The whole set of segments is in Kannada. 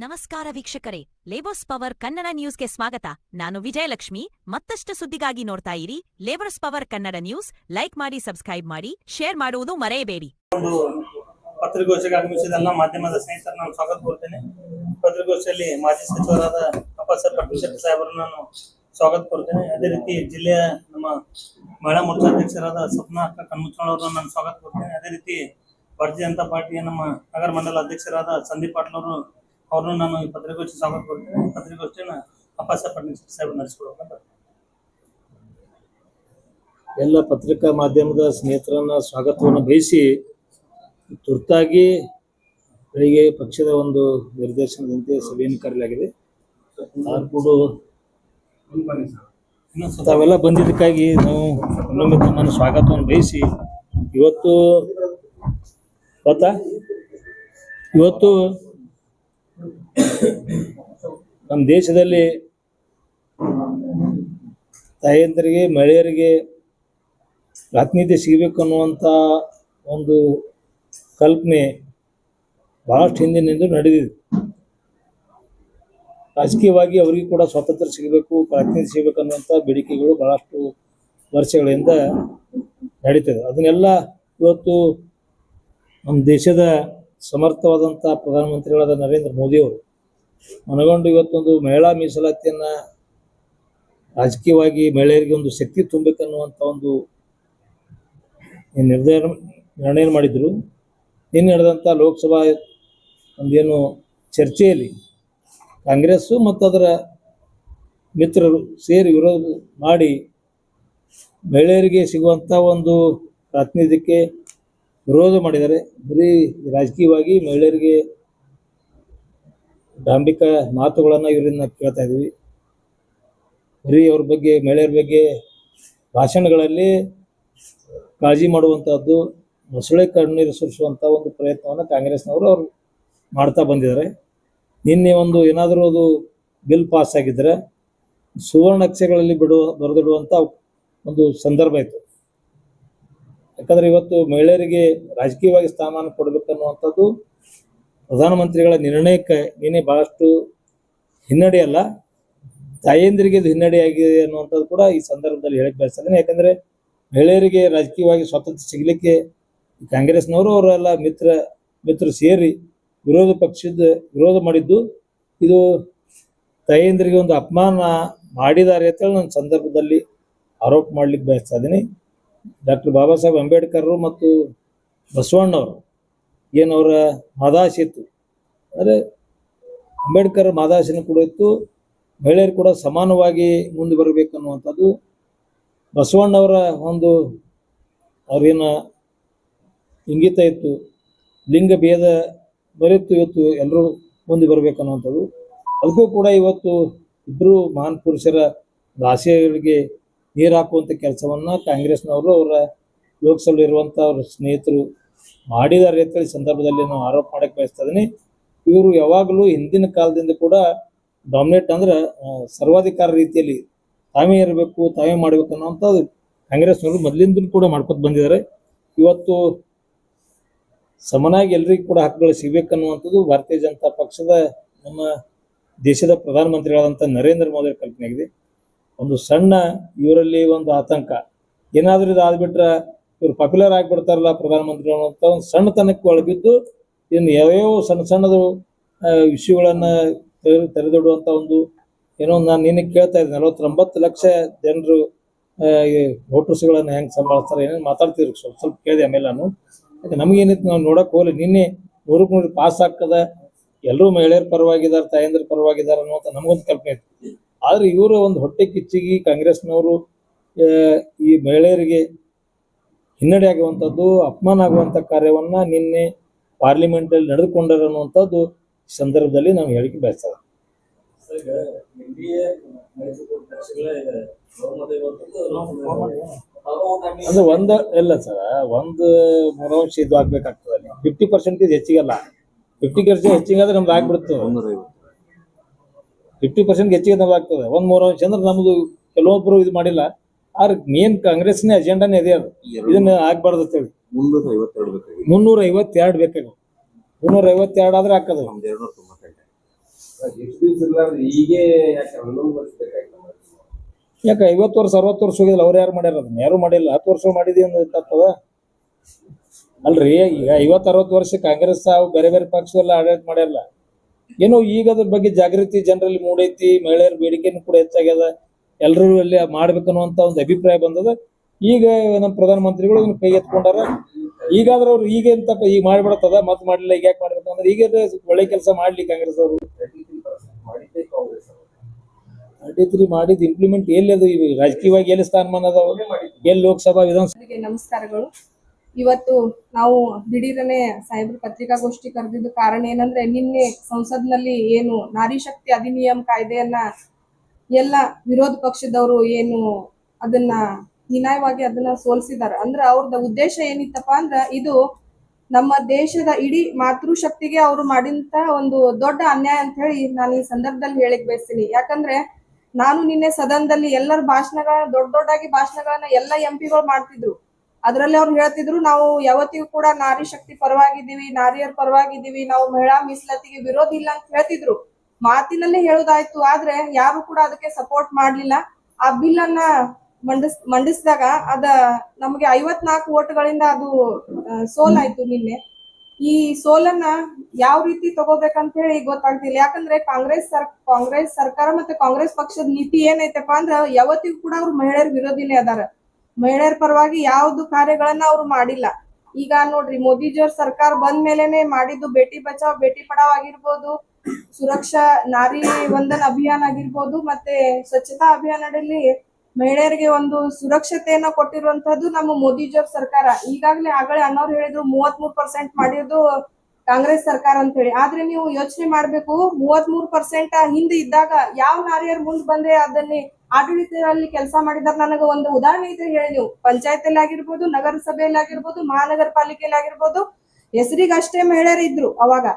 ನಮಸ್ಕಾರ ವೀಕ್ಷಕರೇ, ಲೇಬರ್ಸ್ ಪವರ್ ಕನ್ನಡ ನ್ಯೂಸ್ಗೆ ಸ್ವಾಗತ. ನಾನು ವಿಜಯಲಕ್ಷ್ಮಿ. ಮತ್ತಷ್ಟು ಸುದ್ದಿಗಾಗಿ ನೋಡ್ತಾ ಇರಿ labours power Kannada news. Like ಮಾಡಿ, ಸಬ್ಸ್ಕ್ರೈಬ್ ಮಾಡಿ, ಶೇರ್ ಮಾಡುವುದು ಮರೆಯಬೇಡಿ. ಪತ್ರಿಕಾಗೋಷ್ಠಿಗೆ ಆಗಮಿಸಿದ ಎಲ್ಲ ಮಾಧ್ಯಮದ ಸ್ನೇಹಿತರು ನಾನು ಸ್ವಾಗತ ಕೋರ್ತೇನೆ. ಪತ್ರಿಕಾಗೋಷ್ಠಿಯಲ್ಲಿ ಮಾಜಿ ಸಚಿವರಾದ ಅಪ್ಪಾಸಾಹೇಬ್ ಪಾಟೀಲ್ ಶೆಟ್ಟಿ ಸಾಹೇಬರನ್ನು ನಾನು ಸ್ವಾಗತ ಕೋರ್ತೇನೆ. ಅದೇ ರೀತಿ ಜಿಲ್ಲೆಯ ನಮ್ಮ ಮಹಿಳಾ ಮೋರ್ಚಾ ಅಧ್ಯಕ್ಷರಾದ ಸ್ವಪ್ನ ಅಕ್ಕ ಕಣ್ಮುಚ್ಚೋಳ ಅವರನ್ನು ನಾನು ಸ್ವಾಗತ ಕೋರ್ತೇನೆ. ಅದೇ ರೀತಿ ಭಾರತೀಯ ಜನತಾ ಪಾರ್ಟಿಯ ನಮ್ಮ ನಗರ ಮಂಡಲ ಅಧ್ಯಕ್ಷರಾದ ಸಂದೀಪ್ ಪಾಟೀಲ್ ಅವ್ರನ್ನು ನಾನು ಈ ಪತ್ರಿಕಾಗೋಷ್ಠಿ ಸ್ವಾಗತ ಕೊಡ್ತೇನೆ. ಪತ್ರಿಕಾಗೋಷ್ಠಿಯನ್ನು ಅಪ್ಪಾಸಾಹೇಬ್ ಪಾಟೀಲ್ ಶೆಟ್ಟಿ ಸಾಹೇಬರು ನಡೆಸಿಕೊಡ್ಬೇಕಂತ ಎಲ್ಲ ಪತ್ರಿಕಾ ಮಾಧ್ಯಮದ ಸ್ನೇಹಿತರನ್ನ ಸ್ವಾಗತವನ್ನು ಬಯಸಿ, ತುರ್ತಾಗಿ ಬೆಳಿಗ್ಗೆ ಪಕ್ಷದ ಒಂದು ನಿರ್ದೇಶನದಂತೆ ಸಭೆಯನ್ನು ಕರೆಯಲಾಗಿದೆ. ತಾವೆಲ್ಲ ಬಂದಿದ್ದಕ್ಕಾಗಿ ನಾವು ಇನ್ನೊಮ್ಮೆ ತಮ್ಮನ್ನು ಸ್ವಾಗತವನ್ನು ಬಯಸಿ, ಇವತ್ತು ನಮ್ಮ ದೇಶದಲ್ಲಿ ತಾಯಂದರಿಗೆ, ಮಹಿಳೆಯರಿಗೆ ಪ್ರಾತಿನಿಧ್ಯ ಸಿಗಬೇಕು ಅನ್ನುವಂಥ ಒಂದು ಕಲ್ಪನೆ ಬಹಳಷ್ಟು ಹಿಂದಿನಿಂದ ನಡೆದಿದೆ. ರಾಜಕೀಯವಾಗಿ ಅವರಿಗೂ ಕೂಡ ಸ್ವಾತಂತ್ರ್ಯ ಸಿಗಬೇಕು, ಪ್ರಾತಿನಿಧ್ಯ ಸಿಗಬೇಕು ಅನ್ನುವಂಥ ಬೇಡಿಕೆಗಳು ಬಹಳಷ್ಟು ವರ್ಷಗಳಿಂದ ನಡೀತದೆ. ಅದನ್ನೆಲ್ಲ ಇವತ್ತು ನಮ್ಮ ದೇಶದ ಸಮರ್ಥವಾದಂಥ ಪ್ರಧಾನಮಂತ್ರಿಗಳಾದ ನರೇಂದ್ರ ಮೋದಿಯವರು ಮನಗೊಂಡು ಇವತ್ತೊಂದು ಮಹಿಳಾ ಮೀಸಲಾತಿಯನ್ನು ರಾಜಕೀಯವಾಗಿ ಮಹಿಳೆಯರಿಗೆ ಒಂದು ಶಕ್ತಿ ತುಂಬಬೇಕನ್ನುವಂಥ ಒಂದು ನಿರ್ಣಯ ಮಾಡಿದರು. ನಿನ್ನೆ ನಡೆದಂಥ ಲೋಕಸಭಾ ಒಂದೇನು ಚರ್ಚೆಯಲ್ಲಿ ಕಾಂಗ್ರೆಸ್ಸು ಮತ್ತು ಅದರ ಮಿತ್ರರು ಸೇರಿ ವಿರೋಧ ಮಾಡಿ ಮಹಿಳೆಯರಿಗೆ ಸಿಗುವಂಥ ಒಂದು ಪ್ರಾತಿನಿಧ್ಯಕ್ಕೆ ವಿರೋಧ ಮಾಡಿದ್ದಾರೆ. ಬರೀ ರಾಜಕೀಯವಾಗಿ ಮಹಿಳೆಯರಿಗೆ ಡಾಂಬಿಕ ಮಾತುಗಳನ್ನು ಇವರಿಂದ ಕೇಳ್ತಾ ಇದ್ದೀವಿ. ಬರೀ ಅವ್ರ ಬಗ್ಗೆ, ಮಹಿಳೆಯರ ಬಗ್ಗೆ ಭಾಷಣಗಳಲ್ಲಿ ಕಾಳಜಿ ಮಾಡುವಂಥದ್ದು, ಮೊಸಳೆ ಕಣ್ಣೀರು ಸುರಿಸುವಂಥ ಒಂದು ಪ್ರಯತ್ನವನ್ನು ಕಾಂಗ್ರೆಸ್ನವರು ಅವರು ಮಾಡ್ತಾ ಬಂದಿದ್ದಾರೆ. ನಿನ್ನೆ ಒಂದು ಏನಾದರೂ ಅದು ಬಿಲ್ ಪಾಸ್ ಆಗಿದ್ದರೆ ಸುವರ್ಣ ಅಕ್ಷರಗಳಲ್ಲಿ ಬರೆದಿಡುವಂಥ ಒಂದು ಸಂದರ್ಭ ಇತ್ತು. ಯಾಕಂದರೆ ಇವತ್ತು ಮಹಿಳೆಯರಿಗೆ ರಾಜಕೀಯವಾಗಿ ಸ್ಥಾನಮಾನ ಕೊಡಬೇಕನ್ನುವಂಥದ್ದು ಪ್ರಧಾನಮಂತ್ರಿಗಳ ನಿರ್ಣಯಕ್ಕೆ ನಿನ್ನೆ ಭಾಳಷ್ಟು ಹಿನ್ನಡೆ ಅಲ್ಲ, ತಾಯಂದಿರಿಗೆ ಇದು ಹಿನ್ನಡೆಯಾಗಿದೆ ಅನ್ನುವಂಥದ್ದು ಕೂಡ ಈ ಸಂದರ್ಭದಲ್ಲಿ ಹೇಳಕ್ಕೆ ಬಯಸ್ತೇನೆ. ಯಾಕಂದರೆ ಮಹಿಳೆಯರಿಗೆ ರಾಜಕೀಯವಾಗಿ ಸ್ವಾತಂತ್ರ್ಯ ಸಿಗಲಿಕ್ಕೆ ಕಾಂಗ್ರೆಸ್ನವರು ಅವರೆಲ್ಲ ಮಿತ್ರರು ಸೇರಿ ವಿರೋಧ ಮಾಡಿದ್ದು ಇದು ತಾಯಂದಿರಿಗೆ ಒಂದು ಅಪಮಾನ ಮಾಡಿದ್ದಾರೆ ಅಂತೇಳಿ ನನ್ನ ಸಂದರ್ಭದಲ್ಲಿ ಆರೋಪ ಮಾಡಲಿಕ್ಕೆ ಬಯಸ್ತಾ ಇದ್ದೀನಿ. ಡಾಕ್ಟರ್ ಬಾಬಾ ಸಾಹೇಬ್ ಅಂಬೇಡ್ಕರ್ ಮತ್ತು ಬಸವಣ್ಣವರು ಏನವರ ಮಾದಾಶೆ ಇತ್ತು, ಅಂದರೆ ಅಂಬೇಡ್ಕರ್ ಮಾದಾಶೆನೂ ಕೂಡ ಇತ್ತು, ಮಹಿಳೆಯರು ಕೂಡ ಸಮಾನವಾಗಿ ಮುಂದೆ ಬರಬೇಕನ್ನುವಂಥದ್ದು ಬಸವಣ್ಣವರ ಒಂದು ಅವ್ರೇನ ಇಂಗಿತ ಇತ್ತು. ಲಿಂಗ ಭೇದ ಬರೆಯಿತು, ಇವತ್ತು ಎಲ್ಲರೂ ಮುಂದೆ ಬರಬೇಕನ್ನುವಂಥದ್ದು. ಅದಕ್ಕೂ ಕೂಡ ಇವತ್ತು ಇಬ್ಬರು ಮಹಾನ್ ಪುರುಷರ ಆಶಯಗಳಿಗೆ ನೀರು ಹಾಕುವಂಥ ಕೆಲಸವನ್ನು ಕಾಂಗ್ರೆಸ್ನವರು ಅವರ ಲೋಕಸಭೆ ಇರುವಂಥ ಅವ್ರ ಸ್ನೇಹಿತರು ಮಾಡಿದ್ದಾರೆ ಅಂತೇಳಿ ಸಂದರ್ಭದಲ್ಲಿ ನಾವು ಆರೋಪ ಮಾಡಕ್ಕೆ ಬಯಸ್ತಾ ಇದ್ದೀನಿ. ಇವರು ಯಾವಾಗಲೂ ಹಿಂದಿನ ಕಾಲದಿಂದ ಕೂಡ ಡಾಮಿನೇಟ್ ಅಂದ್ರೆ ಸರ್ವಾಧಿಕಾರ ರೀತಿಯಲ್ಲಿ ತಾವೇ ಇರಬೇಕು, ತಾವೇ ಮಾಡಬೇಕು ಅನ್ನೋವಂಥದ್ದು ಕಾಂಗ್ರೆಸ್ನವರು ಮೊದಲಿಂದ ಕೂಡ ಮಾಡ್ಕೊತ ಬಂದಿದ್ದಾರೆ. ಇವತ್ತು ಸಮನಾಗಿ ಎಲ್ರಿಗೂ ಕೂಡ ಹಕ್ಕುಗಳು ಸಿಗಬೇಕನ್ನುವಂಥದ್ದು ಭಾರತೀಯ ಜನತಾ ಪಕ್ಷದ ನಮ್ಮ ದೇಶದ ಪ್ರಧಾನಮಂತ್ರಿಗಳಾದಂಥ ನರೇಂದ್ರ ಮೋದಿ ಕಲ್ಪನೆ ಆಗಿದೆ. ಒಂದು ಸಣ್ಣ ಇವರಲ್ಲಿ ಒಂದು ಆತಂಕ, ಏನಾದರೂ ಇದು ಆದ್ಬಿಟ್ರೆ ಇವರು ಪಾಪ್ಯುಲರ್ ಆಗಿಬಿಡ್ತಾರಲ್ಲ ಪ್ರಧಾನಮಂತ್ರಿಗಳು ಅಂತ ಒಂದು ಸಣ್ಣತನಕ್ಕೆ ಒಳಗಿದ್ದು ಇನ್ನು ಯಾವ್ಯಾವ ಸಣ್ಣದು ವಿಷಯಗಳನ್ನು ತೆರೆದಿಡುವಂಥ ಒಂದು ಏನೋ ನಾನು ನಿನ್ನೆ ಕೇಳ್ತಾ ಇದ್ದೆ, 49 ಲಕ್ಷ ಜನರು ವೋಟರ್ಸ್ಗಳನ್ನು ಹೆಂಗೆ ಸಂಭಾಳಿಸ್ತಾರೆ ಏನೇನು ಮಾತಾಡ್ತಿದ್ರು ಸ್ವಲ್ಪ ಕೇಳಿದೆ. ಆಮೇಲೆ ನಾನು ಯಾಕೆ ನಮಗೇನಿತ್ತು, ನಾವು ನೋಡೋಕೆ ಹೋಗಲಿ. ನಿನ್ನೆ 100% ಪಾಸ್ ಆಗ್ತದ, ಎಲ್ಲರೂ ಮಹಿಳೆಯರ ಪರವಾಗಿದ್ದಾರೆ, ತಾಯಂದ್ರ ಪರವಾಗಿದ್ದಾರೆ ಅನ್ನುವಂಥ ನಮಗೊಂದು ಕಲ್ಪನೆ ಇತ್ತು. ಆದರೆ ಇವರು ಒಂದು ಹೊಟ್ಟೆ ಕಿಚ್ಚಿಗೆ ಕಾಂಗ್ರೆಸ್ನವರು ಈ ಮಹಿಳೆಯರಿಗೆ ಹಿನ್ನಡೆ ಆಗುವಂಥದ್ದು, ಅಪಮಾನ ಆಗುವಂಥ ಕಾರ್ಯವನ್ನು ನಿನ್ನೆ ಪಾರ್ಲಿಮೆಂಟಲ್ಲಿ ನಡೆದುಕೊಂಡರು ಅನ್ನುವಂಥದ್ದು ಸಂದರ್ಭದಲ್ಲಿ ನಾವು ಹೇಳಿಕೆ ಬಯಸ್ತೇವೆ. ಅಂದ್ರೆ ಇಲ್ಲ ಸರ್, ಒಂದು ಮೂರಾಂಶ ಇದು ಆಗ್ಬೇಕಾಗ್ತದೆ. ಅಲ್ಲಿ 50% ಹೆಚ್ಚಿಗಲ್ಲ, 50% ಹೆಚ್ಚಿಗಾದ್ರೆ ನಮ್ದು ಆಗ್ಬಿಡುತ್ತೆ. 50% ಹೆಚ್ಚಿಗೆ ನಮ್ದು ಆಗ್ತದೆ. 1/3 ಅಂದ್ರೆ ನಮ್ದು ಕೆಲವೊಬ್ಬರು ಇದು ಮಾಡಿಲ್ಲ. ಆದ್ರೆ ಮೇನ್ ಕಾಂಗ್ರೆಸ್ನ ಅಜೆಂಡಾನೇ ಇದೆ, ಅದು ಇದನ್ನ ಆಗ್ಬಾರ್ದು ಅಂತೇಳಿ 352 ಬೇಕಾಗ 352 ಆದ್ರೆ ಹಾಕದ ಎಷ್ಟು ದಿವಸ ಇರ್ಲಾರ್ದು ಹೀಗೆ ಯಾಕೆ 11 ವರ್ಷ ಬೇಕಾಯ್ತು? ಯಾಕೆ 50 ವರ್ಷ 60 ವರ್ಷ ಹೋಗಿಲ್ಲ, ಅವ್ರು ಯಾರು ಮಾಡ್ಯಾರ? ಅದನ್ನ ಯಾರು ಮಾಡಿಲ್ಲ. 10 ವರ್ಷ ಮಾಡಿದೀವಿ ಅನ್ನೋದು ತಪ್ಪದ ಅಲ್ರಿ. ಈಗ 50-60 ವರ್ಷ ಕಾಂಗ್ರೆಸ್ ಅವು ಬೇರೆ ಬೇರೆ ಪಕ್ಷವೆಲ್ಲ ಆಡಳಿತ ಮಾಡ್ಯಾರಲ್ಲ. ಏನೋ ಈಗ ಅದ್ರ ಬಗ್ಗೆ ಜಾಗೃತಿ ಜನರಲ್ಲಿ ಮೂಡೈತಿ, ಮಹಿಳೆಯರ ಬೇಡಿಕೆನೂ ಕೂಡ ಹೆಚ್ಚಾಗ್ಯದ, ಎಲ್ಲರೂ ಅಲ್ಲಿ ಮಾಡ್ಬೇಕನ್ನುವಂತ ಒಂದು ಅಭಿಪ್ರಾಯ ಬಂದದ. ಈಗ ನಮ್ಮ ಪ್ರಧಾನ ಮಂತ್ರಿಗಳು ಇದನ್ನ ಕೈ ಎತ್ಕೊಂಡಾರ. ಈಗಾದ್ರೆ ಅವ್ರು ಈಗ ಎಂತ ಈಗ ಮಾಡ್ಬಿಡತ್ತದ, ಮತ್ ಮಾಡ್ಲಿಲ್ಲ, ಈಗ ಯಾಕೆ ಮಾಡ್ಬೇಕು ಅಂದ್ರೆ ಈಗ ಒಳ್ಳೆ ಕೆಲಸ ಮಾಡ್ಲಿ ಕಾಂಗ್ರೆಸ್ ಅವರು. 33% ಮಾಡಿದ್ದೇ ಕಾಂಗ್ರೆಸ್ ಅವರು. 33 ಮಾಡಿದ್ ಇಂಪ್ಲಿಮೆಂಟ್ ಎಲ್ಲಿ ಅದು? ರಾಜಕೀಯವಾಗಿ ಎಲ್ಲಿ ಸ್ಥಾನಮಾನ ಅದಾವ? ಎಲ್ಲಿ ಲೋಕಸಭಾ ವಿಧಾನಸಭಾ? ನಮಸ್ಕಾರಗಳು. ಇವತ್ತು ನಾವು ದಿಢೀರನೆ ಸಾಹೇಬ್ರ ಪತ್ರಿಕಾಗೋಷ್ಠಿ ಕರೆದಿದ್ದು ಕಾರಣ ಏನಂದ್ರೆ, ನಿನ್ನೆ ಸಂಸತ್ನಲ್ಲಿ ಏನು ನಾರಿ ಶಕ್ತಿ ಅಧಿನಿಯಮ ಕಾಯ್ದೆಯನ್ನ ಎಲ್ಲ ವಿರೋಧ ಪಕ್ಷದವರು ಏನು ಅದನ್ನ ಹೀನಾಯವಾಗಿ ಅದನ್ನ ಸೋಲಿಸಿದಾರೆ. ಅಂದ್ರೆ ಅವ್ರದ ಉದ್ದೇಶ ಏನಿತ್ತಪ್ಪ ಅಂದ್ರ, ಇದು ನಮ್ಮ ದೇಶದ ಇಡೀ ಮಾತೃಶಕ್ತಿಗೆ ಅವರು ಮಾಡಿದಂತ ಒಂದು ದೊಡ್ಡ ಅನ್ಯಾಯ ಅಂತ ಹೇಳಿ ನಾನು ಈ ಸಂದರ್ಭದಲ್ಲಿ ಹೇಳಿಕ್ ಬಯಸ್ತೀನಿ. ಯಾಕಂದ್ರೆ ನಾನು ನಿನ್ನೆ ಸದನದಲ್ಲಿ ಎಲ್ಲರ ದೊಡ್ಡದಾಗಿ ಭಾಷಣಗಳನ್ನ ಎಲ್ಲ ಎಂಪಿಗಳು ಮಾಡ್ತಿದ್ರು. ಅದರಲ್ಲಿ ಅವ್ರು ಹೇಳ್ತಿದ್ರು, ನಾವು ಯಾವತ್ತಿಗೂ ಕೂಡ ನಾರಿ ಶಕ್ತಿ ಪರವಾಗಿದ್ದೀವಿ, ನಾರಿಯರ ಪರವಾಗಿದ್ದೀವಿ, ನಾವು ಮಹಿಳಾ ಮೀಸಲಾತಿಗೆ ವಿರೋಧ ಇಲ್ಲ ಅಂತ ಹೇಳ್ತಿದ್ರು. ಮಾತಿನಲ್ಲೇ ಹೇಳುದಾಯ್ತು, ಆದ್ರೆ ಯಾರು ಕೂಡ ಅದಕ್ಕೆ ಸಪೋರ್ಟ್ ಮಾಡ್ಲಿಲ್ಲ. ಆ ಬಿಲ್ ಅನ್ನ ಮಂಡಿಸಿದಾಗ ಅದ ನಮಗೆ 54 ಓಟ್ಗಳಿಂದ ಅದು ಸೋಲಾಯ್ತು ನಿನ್ನೆ. ಈ ಸೋಲನ್ನ ಯಾವ ರೀತಿ ತಗೋಬೇಕಂತ ಹೇಳಿ ಗೊತ್ತಾಗ್ತಿಲ್ಲ. ಯಾಕಂದ್ರೆ ಕಾಂಗ್ರೆಸ್ ಸರ್ಕಾರ ಮತ್ತೆ ಕಾಂಗ್ರೆಸ್ ಪಕ್ಷದ ನೀತಿ ಏನೈತಪ್ಪ ಅಂದ್ರ, ಯಾವತ್ತಿಗೂ ಕೂಡ ಅವ್ರು ಮಹಿಳೆಯರ ವಿರೋಧಿನೇ ಅದಾರ. ಮಹಿಳೆಯರ ಪರವಾಗಿ ಯಾವ್ದು ಕಾರ್ಯಗಳನ್ನ ಅವ್ರು ಮಾಡಿಲ್ಲ. ಈಗ ನೋಡ್ರಿ, ಮೋದಿಜಿಯವ್ರ ಸರ್ಕಾರ ಬಂದ ಮೇಲೆನೆ ಮಾಡಿದ್ದು ಬೇಟಿ ಬಚಾವ್ ಬೇಟಿ ಪಡಾವ್ ಆಗಿರ್ಬೋದು, ಸುರಕ್ಷಾ ನಾರಿ ವಂದನ್ ಅಭಿಯಾನ ಆಗಿರ್ಬೋದು, ಮತ್ತೆ ಸ್ವಚ್ಛತಾ ಅಭಿಯಾನದಲ್ಲಿ ಮಹಿಳೆಯರಿಗೆ ಒಂದು ಸುರಕ್ಷತೆಯನ್ನ ಕೊಟ್ಟಿರುವಂತದ್ದು ನಮ್ಮ ಮೋದಿಜಿಯವ್ರ ಸರ್ಕಾರ. ಈಗಾಗಲೇ ಅಣ್ಣವ್ರು ಹೇಳಿದ್ರು 33% ಮಾಡಿರೋದು ಕಾಂಗ್ರೆಸ್ ಸರ್ಕಾರ ಅಂತ ಹೇಳಿ. ಆದ್ರೆ ನೀವು ಯೋಚನೆ ಮಾಡ್ಬೇಕು, 33% ಹಿಂದೆ ಇದ್ದಾಗ ಯಾವ ನಾರಿಯರು ಮುಂದೆ ಬಂದ್ರೆ ಅದನ್ನೇ ಆಡಳಿತದಲ್ಲಿ ಕೆಲಸ ಮಾಡಿದಾರ. ನನಗೆ ಒಂದು ಉದಾಹರಣೆ ಇದ್ರೆ ಹೇಳಿ ನೀವು. ಪಂಚಾಯತ್ ಆಗಿರ್ಬೋದು, ನಗರಸಭೆಯಲ್ಲಿ ಆಗಿರ್ಬೋದು, ಮಹಾನಗರ ಪಾಲಿಕೆಯಲ್ಲಿ ಆಗಿರ್ಬೋದು, ಹೆಸರಿಗಷ್ಟೇ ಮಹಿಳೆಯರು ಇದ್ರು ಅವಾಗ.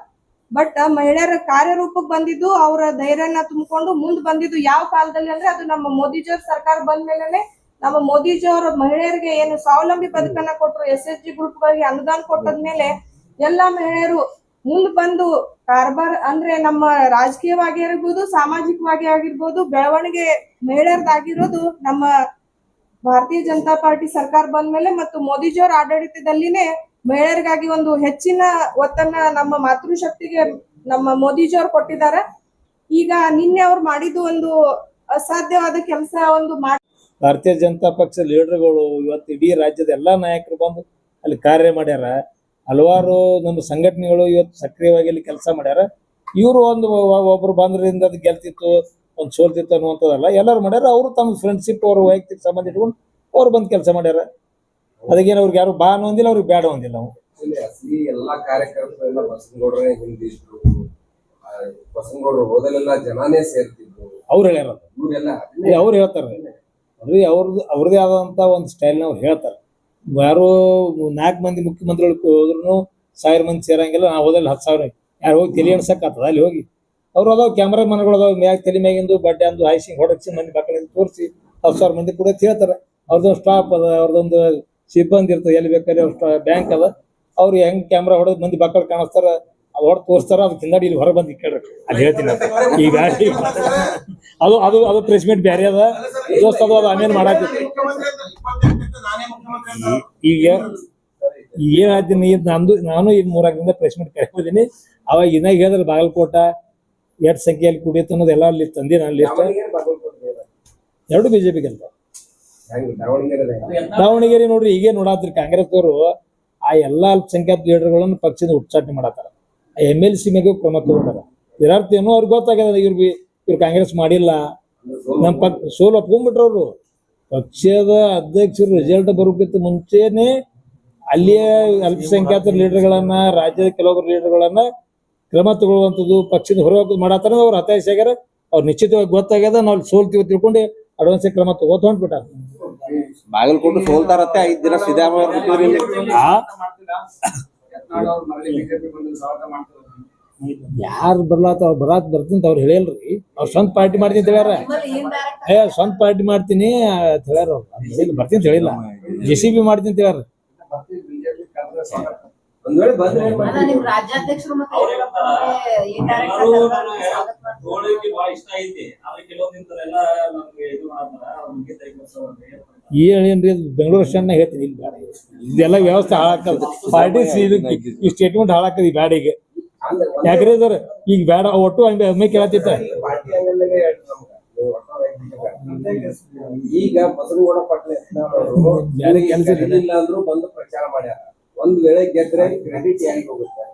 ಬಟ್ ಮಹಿಳೆಯರ ಕಾರ್ಯರೂಪಕ್ಕೆ ಬಂದಿದ್ದು, ಅವರ ಧೈರ್ಯನ ತುಂಬಿಕೊಂಡು ಮುಂದ್ ಬಂದಿದ್ದು ಯಾವ ಕಾಲದಲ್ಲಿ ಅಂದ್ರೆ, ಅದು ನಮ್ಮ ಮೋದಿಜಿಯವ್ರ ಸರ್ಕಾರ ಬಂದ್ಮೇಲೆ ನಮ್ಮ ಮೋದಿಜಿಯವ್ರ ಮಹಿಳೆಯರಿಗೆ ಏನು ಸ್ವಾವಲಂಬಿ ಬದುಕನ್ನ ಕೊಟ್ಟರು, SHG ಗ್ರೂಪ್ಗಳಿಗೆ ಅನುದಾನ ಕೊಟ್ಟದ್ಮೇಲೆ ಎಲ್ಲಾ ಮಹಿಳೆಯರು ಮುಂದ್ ಬಂದು ಕಾರ್ಬಾರ್ ಅಂದ್ರೆ ನಮ್ಮ ರಾಜಕೀಯವಾಗಿ ಆಗಿರ್ಬೋದು, ಸಾಮಾಜಿಕವಾಗಿ ಆಗಿರ್ಬೋದು ಬೆಳವಣಿಗೆ ಮಹಿಳೆಯರ್ದಾಗಿರೋದು ನಮ್ಮ ಭಾರತೀಯ ಜನತಾ ಪಾರ್ಟಿ ಸರ್ಕಾರ ಬಂದ್ಮೇಲೆ ಮತ್ತು ಮೋದಿಜಿಯವರ ಆಡಳಿತದಲ್ಲಿನೇ ಮಹಿಳೆಯರಿಗಾಗಿ ಒಂದು ಹೆಚ್ಚಿನ ಒತ್ತನ್ನ ನಮ್ಮ ಮಾತೃಶಕ್ತಿಗೆ ನಮ್ಮ ಮೋದಿಜಿಯವ್ರು ಕೊಟ್ಟಿದ್ದಾರೆ. ಈಗ ನಿನ್ನೆ ಅವ್ರು ಮಾಡಿದ್ದು ಒಂದು ಅಸಾಧ್ಯವಾದ ಕೆಲಸ ಒಂದು ಭಾರತೀಯ ಜನತಾ ಪಕ್ಷ ಲೀಡರ್ಗಳು ಇವತ್ತು ಇಡೀ ರಾಜ್ಯದ ಎಲ್ಲಾ ನಾಯಕರು ಬಂದು ಅಲ್ಲಿ ಕಾರ್ಯ ಮಾಡ್ಯಾರ. ಹಲವಾರು ನಮ್ಮ ಸಂಘಟನೆಗಳು ಇವತ್ತು ಸಕ್ರಿಯವಾಗಿ ಅಲ್ಲಿ ಕೆಲಸ ಮಾಡ್ಯಾರ. ಇವರು ಒಬ್ರು ಬಂದ್ರಿಂದ ಅದು ಗೆಲ್ತಿತ್ತು, ಒಂದು ಸೋಲ್ತಿತ್ತು ಅನ್ನುವಂಥದ್ದಲ್ಲ, ಎಲ್ಲರೂ ಮಾಡ್ಯಾರ. ಅವರು ತಮ್ಮ ಫ್ರೆಂಡ್ಶಿಪ್ ಅವ್ರ ವೈಯಕ್ತಿಕ ಸಂಬಂಧ ಇಟ್ಕೊಂಡು ಅವ್ರು ಬಂದು ಕೆಲಸ ಮಾಡ್ಯಾರ. ಅದಕ್ಕೇನು ಅವ್ರಿಗೆ ಯಾರು ಬಾ ಅನ್ನೋದಿಲ್ಲ, ಅವ್ರಿಗೆ ಬೇಡ ಒಂದಿಲ್ಲ. ನಾವು ಅಸಲಿ ಎಲ್ಲಾ ಕಾರ್ಯಕ್ರಮಗಳೆಲ್ಲ ಬಸನಗೌಡರೇ ಹಿಂದಿದ್ರು. ಬಸನಗೌಡರು ಹೋದಲೆಲ್ಲ ಜನಾನೇ ಸೇರ್ತಿದ್ರು. ಅವ್ರು ಹೇಳ್ಯಾರ, ಇವರೆಲ್ಲ ಅವ್ರು ಹೇಳ್ತಾರೆ. ಅವ್ರದೇ ಆದಂತ ಒಂದು ಸ್ಟೈಲ್ನ ಅವ್ರು ಹೇಳ್ತಾರೆ. ಯಾರು 4 ಮಂದಿ ಮುಖ್ಯಮಂತ್ರಿಗಳು ಹೋದ್ರು 1000 ಮಂದಿ ಸೇರಂಗಿಲ್ಲ. ನಾವು ಹೋದಲ್ಲಿ 10,000 ಯಾರು ಹೋಗಿ ತಲೆ ಎಣ್ಸಕ್ ಆಗ್ತದ? ಅಲ್ಲಿ ಹೋಗಿ ಅವ್ರು ಅದಾವ ಕ್ಯಾಮ್ರಾ ಮನಗಳು ಅದಾವ, ಮ್ಯಾಗ ತಲೆ ಮ್ಯಾಗಿಂದು ಬಡ್ಡೆ ಅಂದು ಹಾಯಿಸಿ ಹೊಡಚ್ಚಿ ಮಂದಿ ಮಕ್ಕಳಿಂದ ತೋರಿಸಿ 10,000 ಮಂದಿ ಕೂಡ ಹೇಳ್ತಾರೆ. ಅವ್ರದ್ದೊಂದು ಸ್ಟಾಪ್ ಅದ, ಅವ್ರದ್ದೊಂದು ಸಿಬ್ಬಂದಿ ಇರ್ತದೆ, ಎಲ್ಲಿ ಬೇಕಾದ್ರೆ ಅವ್ರ ಬ್ಯಾಂಕ್ ಅದ. ಅವ್ರು ಹೆಂಗ್ ಕ್ಯಾಮ್ರಾ ಹೊಡೆದ್ ಮಂದಿ ಮಕ್ಕಳು ಕಾಣಿಸ್ತಾರ, ಅದು ಹೊಡೆದು ತೋರಿಸ್ತಾರ. ಅದು ಹಿಂದಾಡಿ ಇಲ್ಲಿ ಹೊರ ಬಂದು ಕೇಳ್ರಿ, ಅಲ್ಲಿ ಹೇಳ್ತೀನಿ. ಈಗ ಅದು ಪ್ರೆಸ್ ಮೀಟ್ ಬೇರೆ ಅದ ದೋಸ್ತ, ಅದು ಆಮೇಲೆ ಮಾಡಾಕೈತಿ. ಈಗ ಏನ್ ಹೇಳ್ತೀನಿ, ನಾನು ಈಗ 3 ದಿನದಿಂದ ಪ್ರೆಸ್ ಮೀಟ್ ಕರ್ಕೊಂಡಿದ್ದೀನಿ. ಅವಾಗ ಇನ್ನಾಗ ಹೇಳಿದ್ರೆ ಬಾಗಲಕೋಟ ಎಷ್ಟು ಸಂಖ್ಯೆಯಲ್ಲಿ ಕುಡಿಯುತ್ತೆ ಅನ್ನೋದು ಎಲ್ಲ ಅಲ್ಲಿ ತಂದಿ ನಾನು ಲಿಸ್ಟ್. 2 BJP ಗೆಲ್ತ. ದಾವಣಗೆರೆ ನೋಡ್ರಿ, ಈಗೇ ನೋಡಾತ್ರಿ ಕಾಂಗ್ರೆಸ್ದವರು ಆ ಎಲ್ಲಾ ಅಲ್ಪಸಂಖ್ಯಾತ ಲೀಡರ್ಗಳನ್ನು ಪಕ್ಷದಿಂದ ಉಚ್ಚಾಟನೆ ಮಾಡತ್ತಾರ. MLC ಮೇಗೂ ಕ್ರಮ ತಗೊಂಡಾರ. ಇದರ್ಥ ಏನೋ ಅವ್ರಿಗೆ ಗೊತ್ತಾಗ್ಯದ, ಇವ್ರು ಕಾಂಗ್ರೆಸ್ ಮಾಡಿಲ್ಲ, ನಮ್ಮ ಸೋಲು ಒಪ್ಕೊಂಡ್ಬಿಟ್ರು. ಅವರು ಪಕ್ಷದ ಅಧ್ಯಕ್ಷರು ರಿಸಲ್ಟ್ ಬರೋಕ್ಕಿಂತ ಮುಂಚೆನೆ ಅಲ್ಲಿಯೇ ಅಲ್ಪಸಂಖ್ಯಾತ ಲೀಡರ್ಗಳನ್ನ, ರಾಜ್ಯದ ಕೆಲವೊಬ್ಬರು ಲೀಡರ್ಗಳನ್ನ ಕ್ರಮ ತಗೊಳ್ಳುವಂಥದ್ದು, ಪಕ್ಷದ ಹೊರ ಮಾಡತ್ತಾರ. ಅವ್ರು ಹತಾಶೆ ಆಗ್ಯಾರ. ಅವ್ರು ನಿಶ್ಚಿತವಾಗಿ ಗೊತ್ತಾಗ್ಯದ, ನಾವು ಸೋಲ್ತೀವಿ ತಿಳ್ಕೊಂಡು ಅಡ್ವಾನ್ಸ್ ಕ್ರಮ ತಗೋತ ಹೊಂಟ್ಬಿಟ್ಟಾರ. ಬಾಗಲಕೋಟೆ ಸೋಲ್ತಾರತ್ತೆ 5 ದಿನ ಸಿದ್ದರಾಮಯ್ಯ ಯಾರು ಬರ್ತೀನಿ ಅವ್ರು ಹೇಳಿಲ್ರಿ. ಅವ್ರು ಸ್ವಂತ ಪಾರ್ಟಿ ಮಾಡ್ತೀನಿ ಅಂತ ಹೇಳ್ಯಾರ. ಸ್ವಂತ ಪಾರ್ಟಿ ಮಾಡ್ತೀನಿ ಅಂತ ಹೇಳ್ಯಾರ. ಅವ್ರು ಬರ್ತೀನಿ ಅಂತ ಹೇಳಿಲ್ಲ. JCB ಮಾಡ್ತೀನಿ ಅಂತ ಹೇಳ್ಯಾರ. ಒಂದ್ ವೇಳೆ ಬಂದ್ರೆ ಏನ್ ಅಲ್ಲ, ಮಾಡ್ತೀರಿ? ನಿಮ್ ರಾಜ್ಯಾಧ್ಯಕ್ಷರು ಮತ್ತೆ ಅವ್ರು ಯಡಿಯೂರಪ್ಪ ಅವ್ರಿಗೆ indirect ಆಗಿ ಎಲ್ಲರೂ ಕರ್ಕೊಂಡು ಸ್ವಾಗತ ಮಾಡ್ತಾರೆ. ನೋಡ್ಲಿಕ್ಕೆ ಬಹಳ ಇಷ್ಟ ಐತಿ ಆದ್ರೆ ಕೆಲವೊಂದಿಂತರೆಲ್ಲ ನಮ್ಗೆ ಇದು ಮಾಡ್ತಾರ ಅವ್ರ ಬಗ್ಗೆ ತೆಗೆದುಕೊಳ್ಳೋದು ಏನೇನ್ರಿ ಬೆಂಗಳೂರು ಸ್ಟ್ಯಾಂಡ್ನಾಗ ಹೇಳ್ತೀನಿ ಇಲ್ಲಿ ಬ್ಯಾಡ ಇದೆಲ್ಲ ವ್ಯವಸ್ಥೆ ಹಾಳಾಕದ ಪಾರ್ಟಿ ಈ ಸ್ಟೇಟ್ಮೆಂಟ್ ಹಾಳಾಕದ ಈ ಬ್ಯಾಡಿಗೆ ಅಂದ್ರೆ ಒಂದೇ ಯಾಕ್ರಿ ಸರ್ ಈಗ ಬ್ಯಾಡ ಒಟ್ಟು ಹಂಗೆ ಒಮ್ಮೆ ಕೇಳತ್ತಿತ್ತ ಪಾರ್ಟಿ ಅಂಗಲ್ನಾಗೆ ಹೇಳ್ರಿ ನಮ್ಗೆ. ನೀವು ಒಟ್ಟು ವೈಯಕ್ತಿಕ ಈಗ ಬಸವನಗೌಡ ಪಾಟೀಲ್ ಯತ್ನಾಳ್ ಬೇರೆ ಕೆಲ್ಸ ಇಲ್ಲ. ಇಲ್ಲ ಅಂದ್ರೂ ಬಂದು ಪ್ರಚಾರ ಮಾಡ್ಯಾರ. ಒಂದ್ ವೇಳೆ ಗೆದ್ರೆ ಕ್ರೆಡಿಟ್ ಯಾರಿಗೆ ಹೋಗುತ್ತೆ?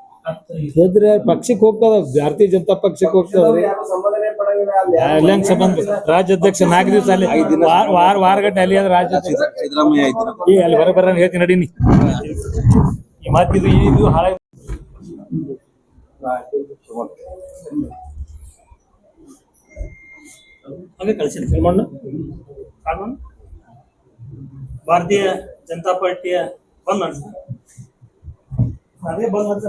ಗೆದ್ರೆ ಪಕ್ಷಕ್ಕೆ ಹೋಗ್ತದ ಭಾರತೀಯ ಜನತಾ ಪಕ್ಷಕ್ಕೆ ಹೋಗ್ತದ್ರಿ ಯಾರು ಸಂಬೋಧನೆ ಪಡಂಗಿಲ್ಲ ಅಲ್ಲಿ ಯಾರು ಎಲ್ಲ ಸಂಬಂಧ ರಾಜ್ಯಾಧ್ಯಕ್ಷ 4 ದಿವಸ ಅಲ್ಲಿ ವಾರಗಟ್ಟಲೆ ಅಲ್ಲಿ ಆದ್ರೆ ರಾಜ್ಯಾಧ್ಯಕ್ಷ ಸಿದ್ದರಾಮಯ್ಯ ಇದ್ರು ಈ ಅಲ್ಲಿ ಹೊರ ಬರ ಹೇಳ್ತೀನಿ ನಡೀನಿ ಈ ಮಾತಿದು ಇದು ಹಾಳ ಹಾಗೆ ಕಳಿಸಿರ್ತೀವಿ ಮಣ್ಣು ಕಾನೂನು ಭಾರತೀಯ ಜನತಾ ಪಾರ್ಟಿಯ ಬಂದ್ ನಡೆಸ್ತಾರೆ ಅದೇ ಬಂದ್ ನಡೆಸ